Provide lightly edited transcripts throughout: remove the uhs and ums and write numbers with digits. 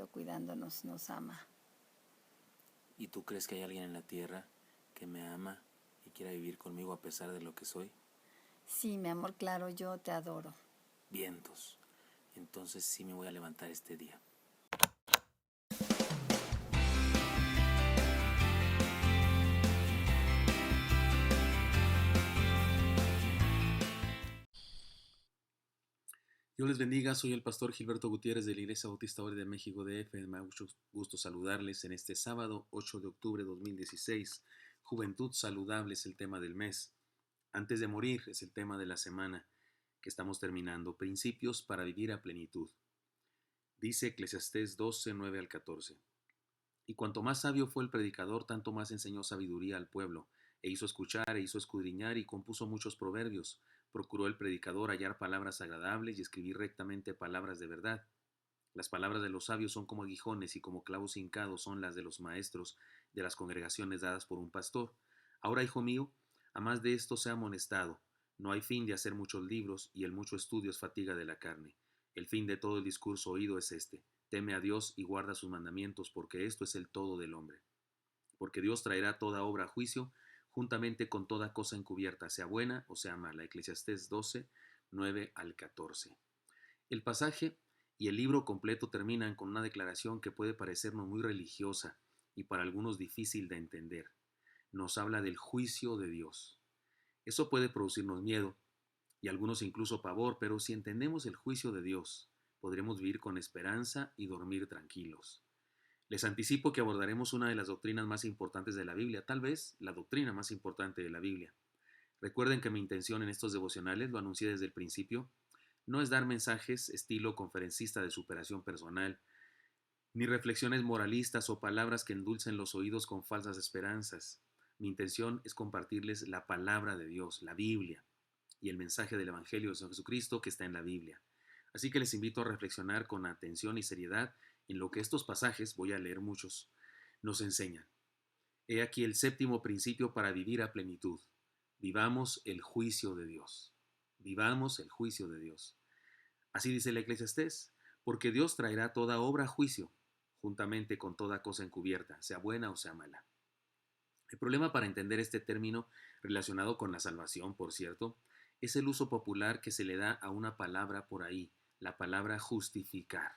cuidándonos, nos ama. ¿Y tú crees que hay alguien en la tierra que me ama y quiera vivir conmigo a pesar de lo que soy? Sí, mi amor, claro, yo te adoro. Vientos. Entonces sí me voy a levantar este día. Dios les bendiga, soy el pastor Gilberto Gutiérrez de la Iglesia Bautista Obre de México DF. Me da mucho gusto saludarles en este sábado 8 de octubre de 2016. Juventud saludable es el tema del mes. Antes de morir es el tema de la semana que estamos terminando. Principios para vivir a plenitud. Dice Eclesiastés 12, 9 al 14. Y cuanto más sabio fue el predicador, tanto más enseñó sabiduría al pueblo, e hizo escuchar, e hizo escudriñar, y compuso muchos proverbios. Procuró el predicador hallar palabras agradables y escribir rectamente palabras de verdad. Las palabras de los sabios son como aguijones, y como clavos hincados son las de los maestros de las congregaciones dadas por un pastor. Ahora, hijo mío, a más de esto sea amonestado. No hay fin de hacer muchos libros, y el mucho estudio es fatiga de la carne. El fin de todo el discurso oído es este: teme a Dios y guarda sus mandamientos, porque esto es el todo del hombre. Porque Dios traerá toda obra a juicio, juntamente con toda cosa encubierta, sea buena o sea mala. Eclesiastés 12, 9 al 14. El pasaje y el libro completo terminan con una declaración que puede parecernos muy religiosa y para algunos difícil de entender. Nos habla del juicio de Dios. Eso puede producirnos miedo y algunos incluso pavor, pero si entendemos el juicio de Dios, podremos vivir con esperanza y dormir tranquilos. Les anticipo que abordaremos una de las doctrinas más importantes de la Biblia, tal vez la doctrina más importante de la Biblia. Recuerden que mi intención en estos devocionales, lo anuncié desde el principio, no es dar mensajes estilo conferencista de superación personal, ni reflexiones moralistas o palabras que endulcen los oídos con falsas esperanzas. Mi intención es compartirles la palabra de Dios, la Biblia, y el mensaje del Evangelio de San Jesucristo que está en la Biblia. Así que les invito a reflexionar con atención y seriedad en lo que estos pasajes, voy a leer muchos, nos enseñan. He aquí el séptimo principio para vivir a plenitud. Vivamos el juicio de Dios. Vivamos el juicio de Dios. Así dice el Eclesiastés, porque Dios traerá toda obra a juicio, juntamente con toda cosa encubierta, sea buena o sea mala. El problema para entender este término, relacionado con la salvación, por cierto, es el uso popular que se le da a una palabra por ahí, la palabra justificar.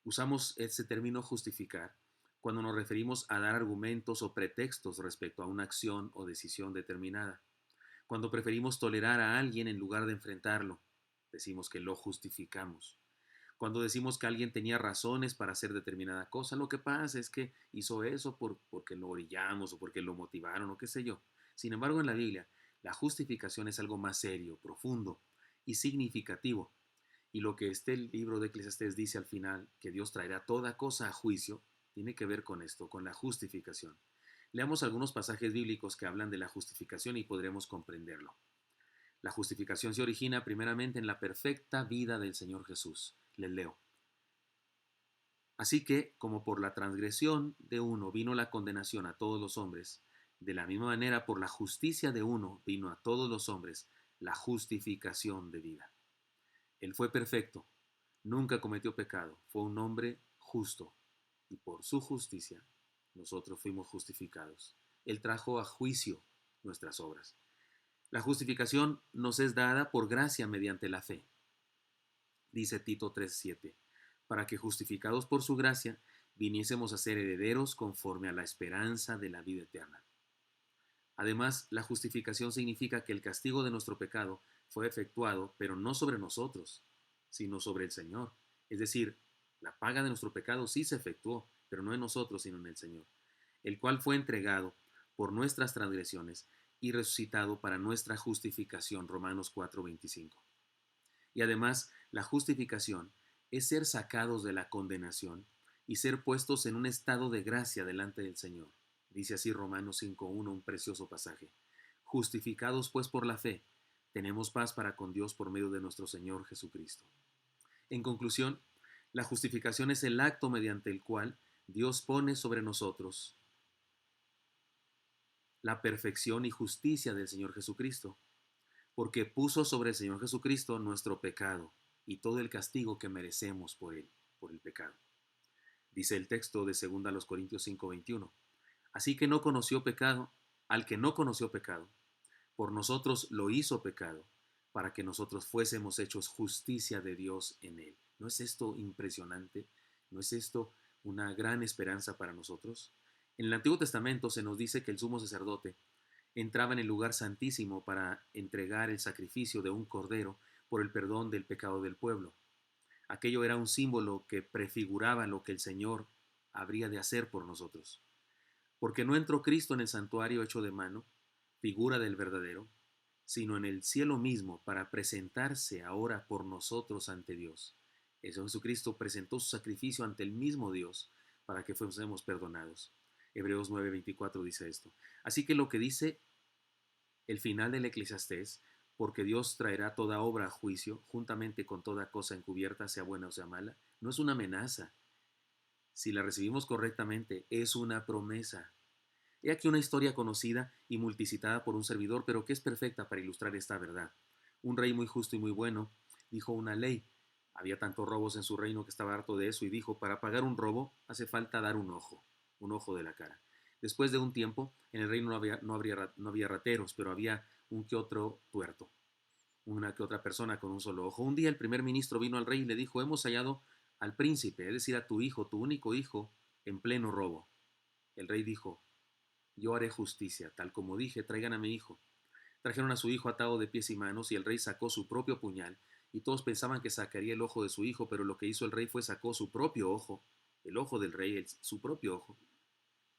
Usamos ese término justificar cuando nos referimos a dar argumentos o pretextos respecto a una acción o decisión determinada. Cuando preferimos tolerar a alguien en lugar de enfrentarlo, decimos que lo justificamos. Cuando decimos que alguien tenía razones para hacer determinada cosa, lo que pasa es que hizo eso porque lo orillamos o porque lo motivaron o qué sé yo. Sin embargo, en la Biblia, la justificación es algo más serio, profundo y significativo. Y lo que este libro de Eclesiastés dice al final, que Dios traerá toda cosa a juicio, tiene que ver con esto, con la justificación. Leamos algunos pasajes bíblicos que hablan de la justificación y podremos comprenderlo. La justificación se origina primeramente en la perfecta vida del Señor Jesús. Les leo. Así que, como por la transgresión de uno vino la condenación a todos los hombres, de la misma manera por la justicia de uno vino a todos los hombres la justificación de vida. Él fue perfecto, nunca cometió pecado, fue un hombre justo, y por su justicia nosotros fuimos justificados. Él trajo a juicio nuestras obras. La justificación nos es dada por gracia mediante la fe. Dice Tito 3:7, para que justificados por su gracia viniésemos a ser herederos conforme a la esperanza de la vida eterna. Además, la justificación significa que el castigo de nuestro pecado fue efectuado, pero no sobre nosotros, sino sobre el Señor. Es decir, la paga de nuestro pecado sí se efectuó, pero no en nosotros, sino en el Señor, el cual fue entregado por nuestras transgresiones y resucitado para nuestra justificación. Romanos 4:25. Y además, la justificación es ser sacados de la condenación y ser puestos en un estado de gracia delante del Señor. Dice así Romanos 5:1, un precioso pasaje. Justificados pues por la fe, tenemos paz para con Dios por medio de nuestro Señor Jesucristo. En conclusión, la justificación es el acto mediante el cual Dios pone sobre nosotros la perfección y justicia del Señor Jesucristo, porque puso sobre el Señor Jesucristo nuestro pecado y todo el castigo que merecemos por él, por el pecado. Dice el texto de 2 Corintios 5:21. Así que no conoció pecado, al que no conoció pecado, por nosotros lo hizo pecado, para que nosotros fuésemos hechos justicia de Dios en él. ¿No es esto impresionante? ¿No es esto una gran esperanza para nosotros? En el Antiguo Testamento se nos dice que el sumo sacerdote entraba en el lugar santísimo para entregar el sacrificio de un cordero por el perdón del pecado del pueblo. Aquello era un símbolo que prefiguraba lo que el Señor habría de hacer por nosotros. Porque no entró Cristo en el santuario hecho de mano, figura del verdadero, sino en el cielo mismo para presentarse ahora por nosotros ante Dios. Eso Jesucristo presentó su sacrificio ante el mismo Dios para que fuésemos perdonados. Hebreos 9:24 dice esto. Así que lo que dice el final del Eclesiastés, porque Dios traerá toda obra a juicio, juntamente con toda cosa encubierta, sea buena o sea mala, no es una amenaza. Si la recibimos correctamente, es una promesa. He aquí una historia conocida y multicitada por un servidor, pero que es perfecta para ilustrar esta verdad. Un rey muy justo y muy bueno dijo una ley. Había tantos robos en su reino que estaba harto de eso y dijo, para pagar un robo hace falta dar un ojo de la cara. Después de un tiempo, en el reino no había rateros, pero había un que otro tuerto, una que otra persona con un solo ojo. Un día el primer ministro vino al rey y le dijo, hemos hallado al príncipe, es decir, a tu hijo, tu único hijo, en pleno robo. El rey dijo, yo haré justicia, tal como dije, traigan a mi hijo. Trajeron a su hijo atado de pies y manos y el rey sacó su propio puñal y todos pensaban que sacaría el ojo de su hijo, pero lo que hizo el rey fue sacó su propio ojo, el ojo del rey, su propio ojo,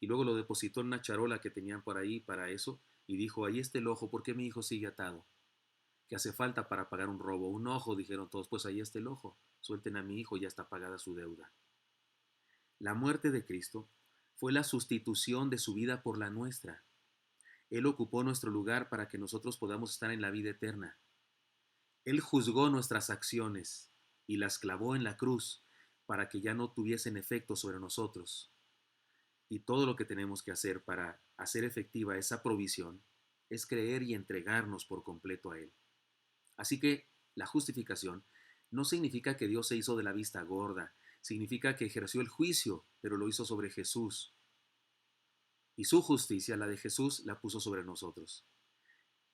y luego lo depositó en una charola que tenían por ahí para eso y dijo, ahí está el ojo, ¿por qué mi hijo sigue atado? ¿Qué hace falta para pagar un robo? Un ojo, dijeron todos, pues ahí está el ojo, suelten a mi hijo, ya está pagada su deuda. La muerte de Cristo fue la sustitución de su vida por la nuestra. Él ocupó nuestro lugar para que nosotros podamos estar en la vida eterna. Él juzgó nuestras acciones y las clavó en la cruz para que ya no tuviesen efecto sobre nosotros. Y todo lo que tenemos que hacer para hacer efectiva esa provisión es creer y entregarnos por completo a Él. Así que la justificación no significa que Dios se hizo de la vista gorda, significa que ejerció el juicio, pero lo hizo sobre Jesús. Y su justicia, la de Jesús, la puso sobre nosotros.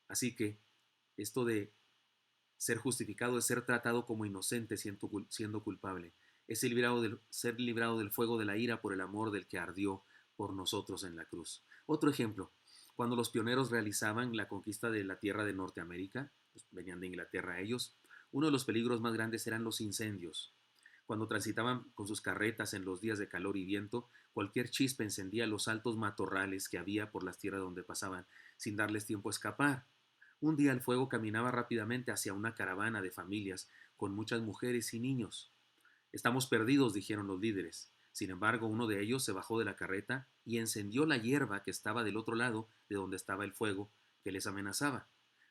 Así que esto de ser justificado es ser tratado como inocente siendo culpable. Es ser librado del fuego de la ira por el amor del que ardió por nosotros en la cruz. Otro ejemplo, cuando los pioneros realizaban la conquista de la tierra de Norteamérica, pues venían de Inglaterra ellos, uno de los peligros más grandes eran los incendios. Cuando transitaban con sus carretas en los días de calor y viento, cualquier chispa encendía los altos matorrales que había por las tierras donde pasaban, sin darles tiempo a escapar. Un día el fuego caminaba rápidamente hacia una caravana de familias con muchas mujeres y niños. Estamos perdidos, dijeron los líderes. Sin embargo, uno de ellos se bajó de la carreta y encendió la hierba que estaba del otro lado de donde estaba el fuego que les amenazaba.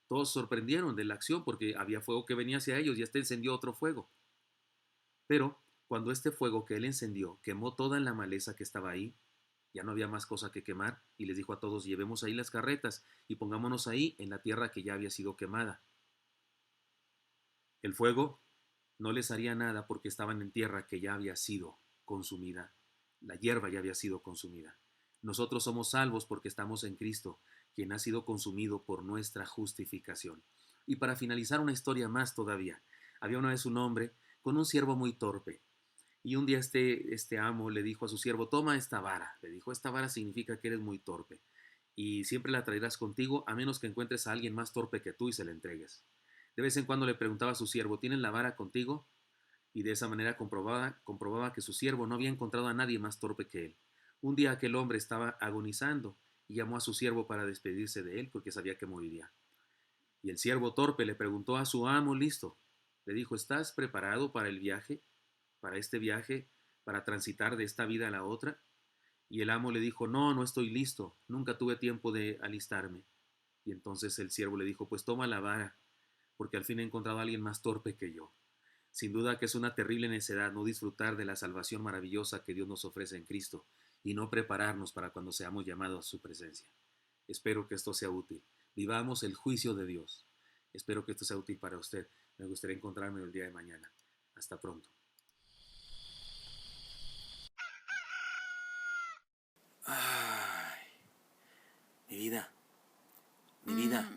Todos se sorprendieron de la acción porque había fuego que venía hacia ellos y este encendió otro fuego. Pero cuando este fuego que él encendió quemó toda la maleza que estaba ahí, ya no había más cosa que quemar, y les dijo a todos, llevemos ahí las carretas y pongámonos ahí en la tierra que ya había sido quemada. El fuego no les haría nada porque estaban en tierra que ya había sido consumida. La hierba ya había sido consumida. Nosotros somos salvos porque estamos en Cristo, quien ha sido consumido por nuestra justificación. Y para finalizar una historia más todavía, había una vez un hombre con un siervo muy torpe. Y un día este amo le dijo a su siervo, toma esta vara. Le dijo, esta vara significa que eres muy torpe y siempre la traerás contigo a menos que encuentres a alguien más torpe que tú y se la entregues. De vez en cuando le preguntaba a su siervo, ¿tienes la vara contigo? Y de esa manera comprobaba que su siervo no había encontrado a nadie más torpe que él. Un día aquel hombre estaba agonizando y llamó a su siervo para despedirse de él porque sabía que moriría. Y el siervo torpe le preguntó a su amo, listo. Le dijo, ¿estás preparado para el viaje? ¿Para este viaje? ¿Para transitar de esta vida a la otra? Y el amo le dijo, no, no estoy listo. Nunca tuve tiempo de alistarme. Y entonces el siervo le dijo, pues toma la vara, porque al fin he encontrado a alguien más torpe que yo. Sin duda que es una terrible necedad no disfrutar de la salvación maravillosa que Dios nos ofrece en Cristo y no prepararnos para cuando seamos llamados a su presencia. Espero que esto sea útil. Vivamos el juicio de Dios. Espero que esto sea útil para usted. Me gustaría encontrarme el día de mañana. Hasta pronto. Mi vida.